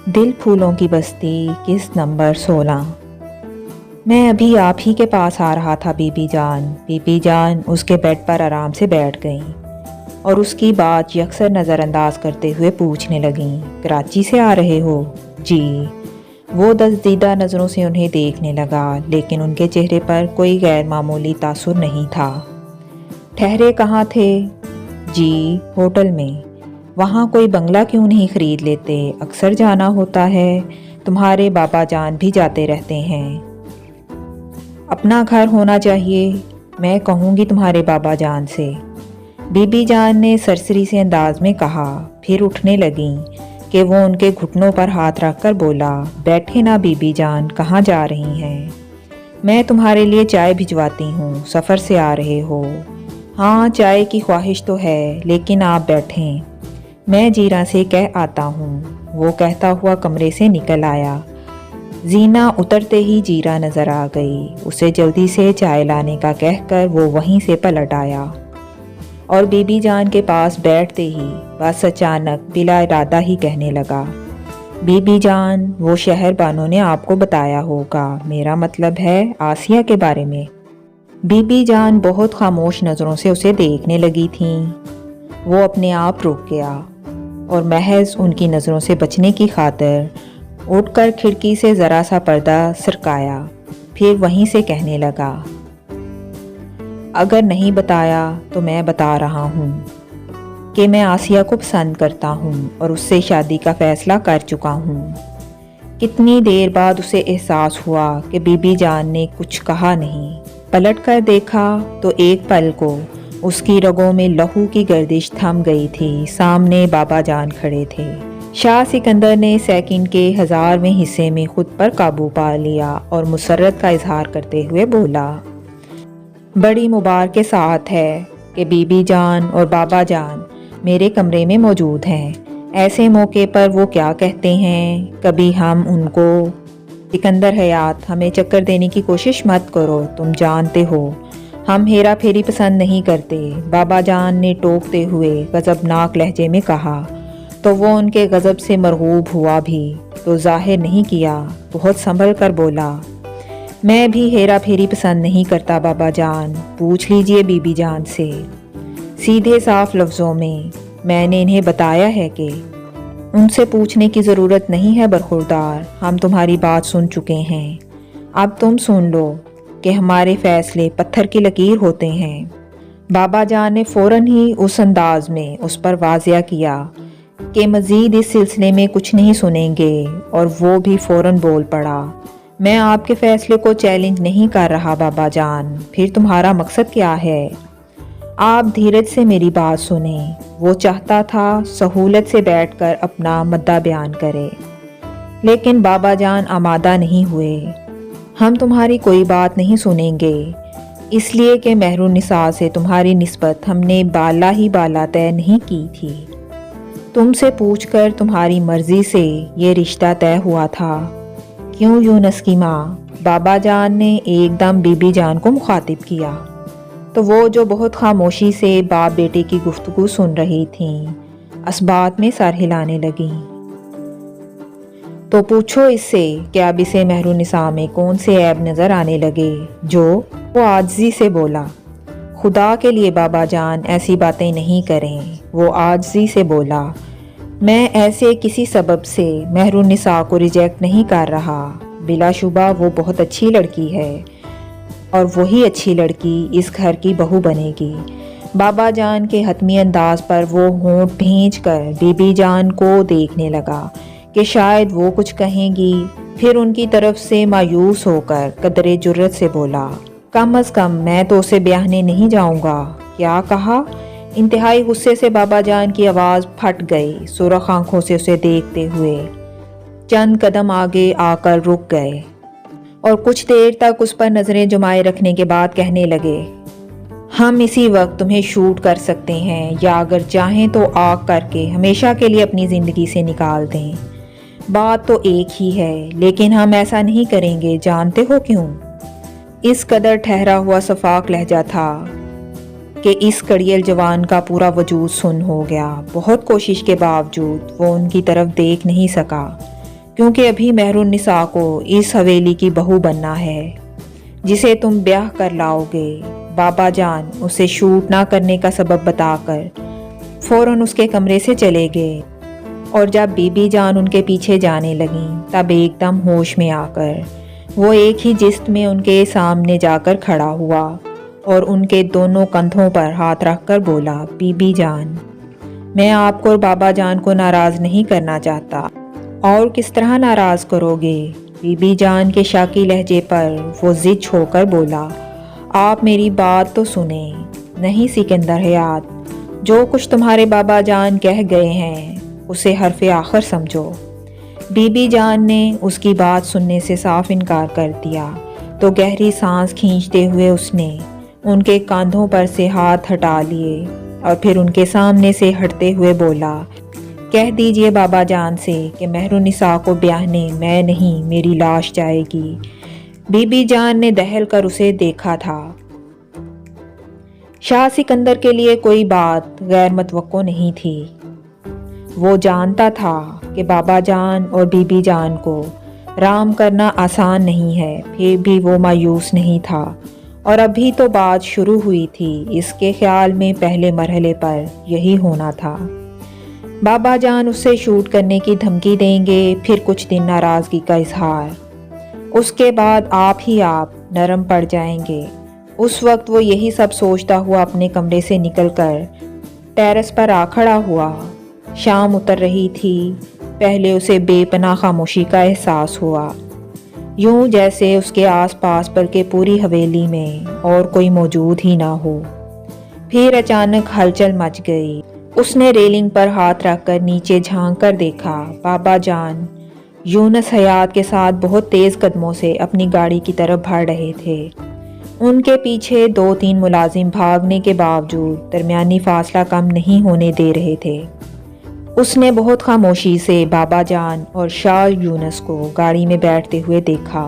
दिल फूलों की बस्ती किस्त नंबर 16। मैं अभी आप ही के पास आ रहा था बीबी जान। बीबी जान उसके बेड पर आराम से बैठ गईं और उसकी बात यकसर नज़रअंदाज करते हुए पूछने लगीं, कराची से आ रहे हो? जी। वो दसदीदा नज़रों से उन्हें देखने लगा, लेकिन उनके चेहरे पर कोई गैर मामूली तासुर नहीं था। ठहरे कहाँ थे? जी, होटल में। वहाँ कोई बंगला क्यों नहीं ख़रीद लेते? अक्सर जाना होता है, तुम्हारे बाबा जान भी जाते रहते हैं। अपना घर होना चाहिए, मैं कहूँगी तुम्हारे बाबा जान से। बीबी जान ने सरसरी से अंदाज में कहा, फिर उठने लगीं कि वो उनके घुटनों पर हाथ रखकर बोला, बैठे ना बीबी जान, कहाँ जा रही हैं? मैं तुम्हारे लिए चाय भिजवाती हूँ, सफ़र से आ रहे हो। हाँ, चाय की ख्वाहिश तो है, लेकिन आप बैठें, मैं जीरा से कह आता हूँ। वो कहता हुआ कमरे से निकल आया। जीना उतरते ही जीरा नज़र आ गई। उसे जल्दी से चाय लाने का कहकर वो वहीं से पलट आया और बीबी जान के पास बैठते ही बस अचानक बिला इरादा ही कहने लगा, बीबी जान, वो शहर बानो ने आपको बताया होगा, मेरा मतलब है आसिया के बारे में। बीबी जान बहुत खामोश नज़रों से उसे देखने लगी थीं। वो अपने आप रुक गया और महज उनकी नज़रों से बचने की खातिर उठकर खिड़की से ज़रा सा पर्दा सरकाया। फिर वहीं से कहने लगा, अगर नहीं बताया तो मैं बता रहा हूँ कि मैं आसिया को पसंद करता हूँ और उससे शादी का फ़ैसला कर चुका हूँ। कितनी देर बाद उसे एहसास हुआ कि बीबी जान ने कुछ कहा नहीं। पलट कर देखा तो एक पल को उसकी रगों में लहू की गर्दिश थम गई थी। सामने बाबा जान खड़े थे। शाह सिकंदर ने सेकंड के 1000वें हिस्से में खुद पर काबू पा लिया और मुसर्रत का इजहार करते हुए बोला, बड़ी मुबारक के साथ है कि बीबी जान और बाबा जान मेरे कमरे में मौजूद हैं। ऐसे मौके पर वो क्या कहते हैं, कभी हम उनको, सिकंदर हयात, हमें चक्कर देने की कोशिश मत करो, तुम जानते हो हम हेरा फेरी पसंद नहीं करते, बाबा जान ने टोकते हुए गज़बनाक लहजे में कहा। तो वो उनके गज़ब से मरगूब हुआ भी तो जाहिर नहीं किया, बहुत संभल कर बोला, मैं भी हेरा फेरी पसंद नहीं करता बाबा जान, पूछ लीजिए बीबी जान से। सीधे साफ लफ्ज़ों में मैंने इन्हें बताया है कि उनसे पूछने की ज़रूरत नहीं है बरखुरदार, हम तुम्हारी बात सुन चुके हैं। अब तुम सुन लो कि हमारे फ़ैसले पत्थर की लकीर होते हैं। बाबा जान ने फ़ौरन ही उस अंदाज में उस पर वाज़िया किया कि मज़ीद इस सिलसिले में कुछ नहीं सुनेंगे, और वो भी फ़ौरन बोल पड़ा, मैं आपके फ़ैसले को चैलेंज नहीं कर रहा बाबा जान, फिर तुम्हारा मकसद क्या है? आप धीरज से मेरी बात सुने। वो चाहता था सहूलत से बैठकर अपना मुद्दा बयान करे, लेकिन बाबा जान आमादा नहीं हुए। हम तुम्हारी कोई बात नहीं सुनेंगे, इसलिए कि महरुनिसा से तुम्हारी निस्बत हमने बाला ही बाला तय नहीं की थी। तुमसे पूछकर तुम्हारी मर्जी से ये रिश्ता तय हुआ था। क्यों यूनस की माँ? बाबा जान ने एकदम बीबी जान को मुखातिब किया, तो वो जो बहुत खामोशी से बाप बेटे की गुफ्तगू सुन रही थीं, असबात में सर हिलाने लगीं। तो पूछो इससे कि अब इसे महरुनिसा में कौन से ऐब नज़र आने लगे जो? वो आजिज़ी से बोला, खुदा के लिए बाबा जान ऐसी बातें नहीं करें। वो आजिज़ी से बोला, मैं ऐसे किसी सबब से महरुनिसा को रिजेक्ट नहीं कर रहा। बिलाशुबा वो बहुत अच्छी लड़की है और वही अच्छी लड़की इस घर की बहू बनेगी। बाबा जान के हतमी अंदाज पर वो होंठ भींच कर बीबी जान को देखने लगा कि शायद वो कुछ कहेंगी। फिर उनकी तरफ से मायूस होकर कदरे जुर्रत से बोला, कम अज़ कम मैं तो उसे ब्याहने नहीं जाऊंगा। क्या कहा? इंतहाई गुस्से से बाबा जान की आवाज़ फट गई। सुरख आंखों से उसे देखते हुए चंद कदम आगे आकर रुक गए और कुछ देर तक उस पर नज़रें जमाए रखने के बाद कहने लगे, हम इसी वक्त तुम्हें शूट कर सकते हैं, या अगर चाहें तो आग करके हमेशा के लिए अपनी ज़िंदगी से निकाल दें। बात तो एक ही है, लेकिन हम ऐसा नहीं करेंगे। जानते हो क्यों? इस कदर ठहरा हुआ सफाक लहजा था कि इस कड़ियल जवान का पूरा वजूद सुन्न हो गया। बहुत कोशिश के बावजूद वो उनकी तरफ देख नहीं सका। क्योंकि अभी मेहरुन्निसा को इस हवेली की बहू बनना है जिसे तुम ब्याह कर लाओगे। बाबा जान उसे शूट ना करने का सबब बताकर फौरन उसके कमरे से चले गए और जब बीबी जान उनके पीछे जाने लगी तब एकदम होश में आकर वो एक ही जिस्त में उनके सामने जाकर खड़ा हुआ और उनके दोनों कंधों पर हाथ रखकर बोला, बीबी जान, मैं आपको और बाबा जान को नाराज़ नहीं करना चाहता। और किस तरह नाराज़ करोगे? बीबी जान के शाकी लहजे पर वो जिद छोड़कर बोला, आप मेरी बात तो सुने। नहीं सिकंदर हयात, जो कुछ तुम्हारे बाबा जान कह गए हैं उसे हरफ आखिर समझो। बीबी जान ने उसकी बात सुनने से साफ इनकार कर दिया तो गहरी सांस खींचते हुए उसने उनके कांधों पर से हाथ हटा लिए और फिर उनके सामने से हटते हुए बोला, कह दीजिए बाबा जान से कि मेहरुन्निसा को ब्याहने मैं नहीं मेरी लाश जाएगी। बीबी जान ने दहल कर उसे देखा था। शाह सिकंदर के लिए कोई बात गैर मतवक्को नहीं थी। वो जानता था कि बाबा जान और बीबी जान को राम करना आसान नहीं है, फिर भी वो मायूस नहीं था और अभी तो बात शुरू हुई थी। इसके ख्याल में पहले मरहले पर यही होना था। बाबा जान उससे शूट करने की धमकी देंगे, फिर कुछ दिन नाराज़गी का इजहार, उसके बाद आप ही आप नरम पड़ जाएंगे। उस वक्त वो यही सब सोचता हुआ अपने कमरे से निकलकर टेरेस पर आ खड़ा हुआ। शाम उतर रही थी। पहले उसे बेपनाह खामोशी का एहसास हुआ, यूं जैसे उसके आसपास बल्कि पूरी हवेली में और कोई मौजूद ही ना हो। फिर अचानक हलचल मच गई। उसने रेलिंग पर हाथ रखकर नीचे झांक कर देखा। बाबा जान यूनुस हयात के साथ बहुत तेज़ कदमों से अपनी गाड़ी की तरफ बढ़ रहे थे। उनके पीछे 2-3 मुलाजिम भागने के बावजूद दरमियानी फासला कम नहीं होने दे रहे थे। उसने बहुत खामोशी से बाबा जान और शाह यूनुस को गाड़ी में बैठते हुए देखा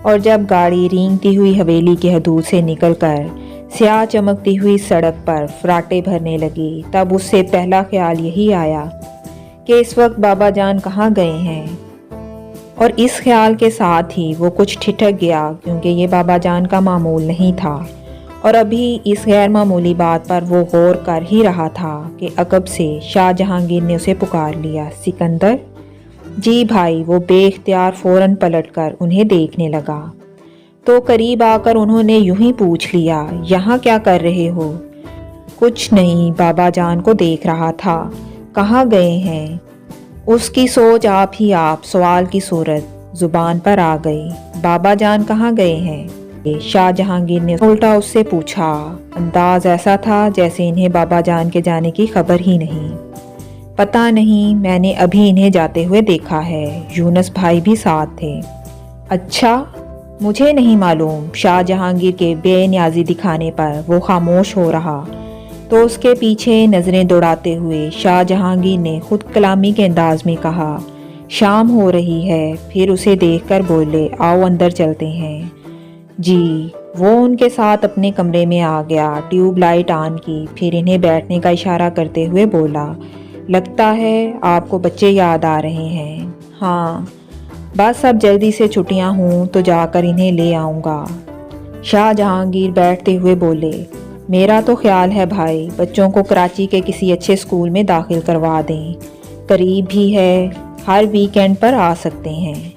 और जब गाड़ी रेंगती हुई हवेली की हदूद से निकलकर स्याह चमकती हुई सड़क पर फराटे भरने लगी तब उससे पहला ख्याल यही आया कि इस वक्त बाबा जान कहाँ गए हैं। और इस ख्याल के साथ ही वो कुछ ठिठक गया क्योंकि ये बाबा जान का मामूल नहीं था और अभी इस गैर मामूली बात पर वो गौर कर ही रहा था कि अकब से शाह जहांगीर ने उसे पुकार लिया, सिकंदर। जी भाई। वो बेख्तियार फ़ौरन पलटकर उन्हें देखने लगा तो करीब आकर उन्होंने यूं ही पूछ लिया, यहाँ क्या कर रहे हो? कुछ नहीं, बाबा जान को देख रहा था। कहाँ गए हैं? उसकी सोच आप ही आप सवाल की सूरत ज़ुबान पर आ गई। बाबा जान कहाँ गए हैं? शाह जहांगीर ने उल्टा उससे पूछा। अंदाज ऐसा था जैसे इन्हें बाबा जान के जाने की खबर ही नहीं। पता नहीं, मैंने अभी इन्हें जाते हुए देखा है। यूनुस भाई भी साथ थे। अच्छा, मुझे नहीं मालूम। शाह जहांगीर के बेनियाजी दिखाने पर वो खामोश हो रहा तो उसके पीछे नज़रें दौड़ाते हुए शाह जहांगीर ने खुद कलामी के अंदाज में कहा, शाम हो रही है। फिर उसे देखकर बोले, आओ अंदर चलते हैं। जी। वो उनके साथ अपने कमरे में आ गया, ट्यूब लाइट ऑन की, फिर इन्हें बैठने का इशारा करते हुए बोला, लगता है आपको बच्चे याद आ रहे हैं। हाँ, बस अब जल्दी से छुट्टियां हों तो जाकर इन्हें ले आऊँगा। शाह जहांगीर बैठते हुए बोले, मेरा तो ख्याल है भाई बच्चों को कराची के किसी अच्छे स्कूल में दाखिल करवा दें। करीब भी है, हर वीकेंड पर आ सकते हैं।